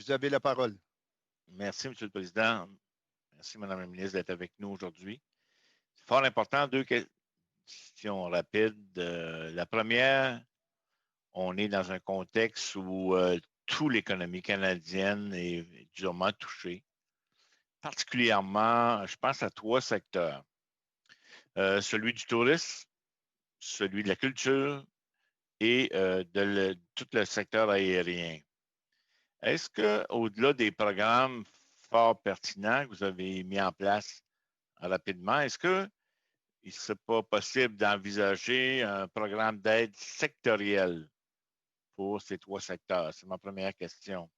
Vous avez la parole. Merci, M. le Président. Merci, Mme la ministre, d'être avec nous aujourd'hui. C'est fort important, deux questions rapides. La première, on est dans un contexte où toute l'économie canadienne est durement touchée. Particulièrement, je pense à trois secteurs. Celui du tourisme, celui de la culture et tout le secteur aérien. Est-ce qu'au-delà des programmes fort pertinents que vous avez mis en place rapidement, est-ce qu'il ne serait pas possible d'envisager un programme d'aide sectoriel pour ces trois secteurs? C'est ma première question.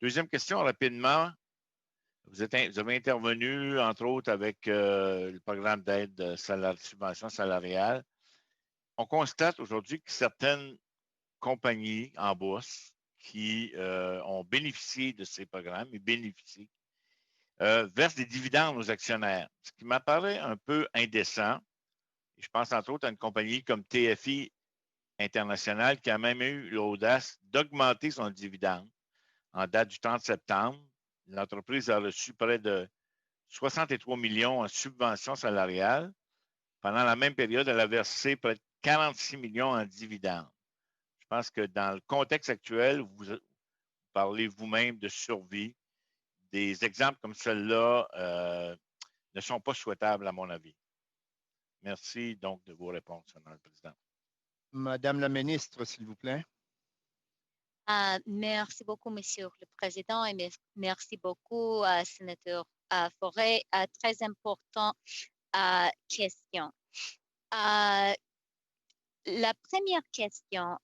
Deuxième question, rapidement, vous avez intervenu, entre autres, avec le programme d'aide subvention salariale. On constate aujourd'hui que certaines compagnies en bourse qui ont bénéficié de ces programmes et bénéficient, versent des dividendes aux actionnaires, ce qui m'apparaît un peu indécent. Et je pense entre autres à une compagnie comme TFI International qui a même eu l'audace d'augmenter son dividende en date du 30 septembre. L'entreprise a reçu près de 63 millions en subventions salariales. Pendant la même période, elle a versé près de 46 millions en dividendes. Je pense que dans le contexte actuel, vous parlez vous-même de survie. Des exemples comme ceux-là ne sont pas souhaitables, à mon avis. Merci donc de vos réponses, Madame le Président. Madame la ministre, s'il vous plaît. Merci beaucoup, Monsieur le Président, et merci beaucoup, Sénateur Forêt. Très important question. La première question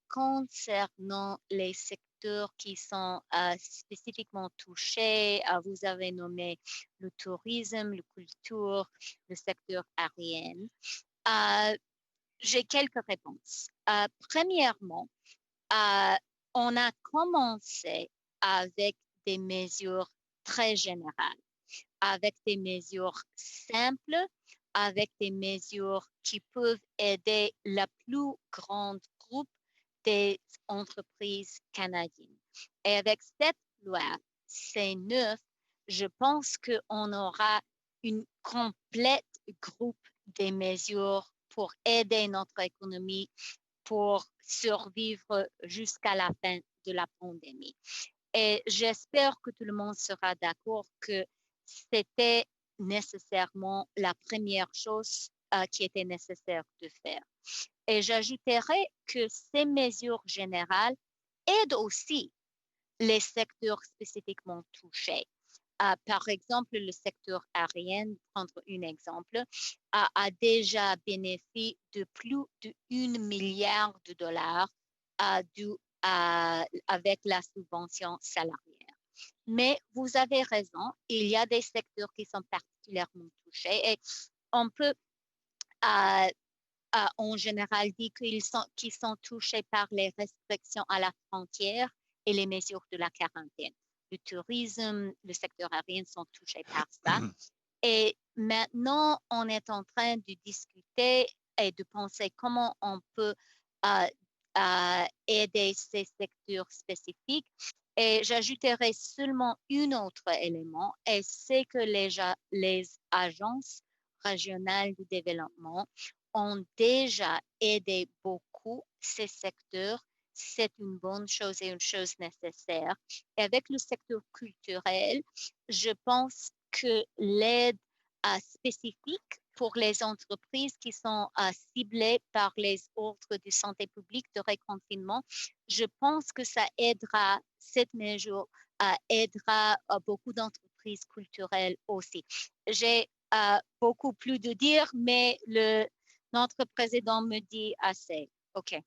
concernant les secteurs qui sont spécifiquement touchés, vous avez nommé le tourisme, la culture, le secteur aérien. J'ai quelques réponses. Premièrement, on a commencé avec des mesures très générales, avec des mesures simples, avec des mesures qui peuvent aider le plus grand groupe des entreprises canadiennes. Et avec cette loi C9, je pense qu'on aura une complète groupe de mesures pour aider notre économie pour survivre jusqu'à la fin de la pandémie. Et j'espère que tout le monde sera d'accord que c'était nécessairement la première chose qui était nécessaire de faire. Et j'ajouterai que ces mesures générales aident aussi les secteurs spécifiquement touchés. Par exemple, le secteur aérien, prendre un exemple, a déjà bénéficié de plus d'1 milliard de dollars avec la subvention salariale. Mais vous avez raison, il y a des secteurs qui sont particulièrement touchés et on peut en général dire qu'ils sont touchés par les restrictions à la frontière et les mesures de la quarantaine. Le tourisme, le secteur aérien sont touchés par ça. Et maintenant, on est en train de discuter et de penser comment on peut aider ces secteurs spécifiques. Et j'ajouterai seulement un autre élément, et c'est que les agences régionales de développement ont déjà aidé beaucoup ces secteurs. C'est une bonne chose et une chose nécessaire. Et avec le secteur culturel, je pense que l'aide spécifique pour les entreprises qui sont ciblées par les ordres de santé publique de reconfinement, je pense que ça aidera, cette mesure aidera beaucoup d'entreprises culturelles aussi. J'ai beaucoup plus de dire, mais notre président me dit assez. OK.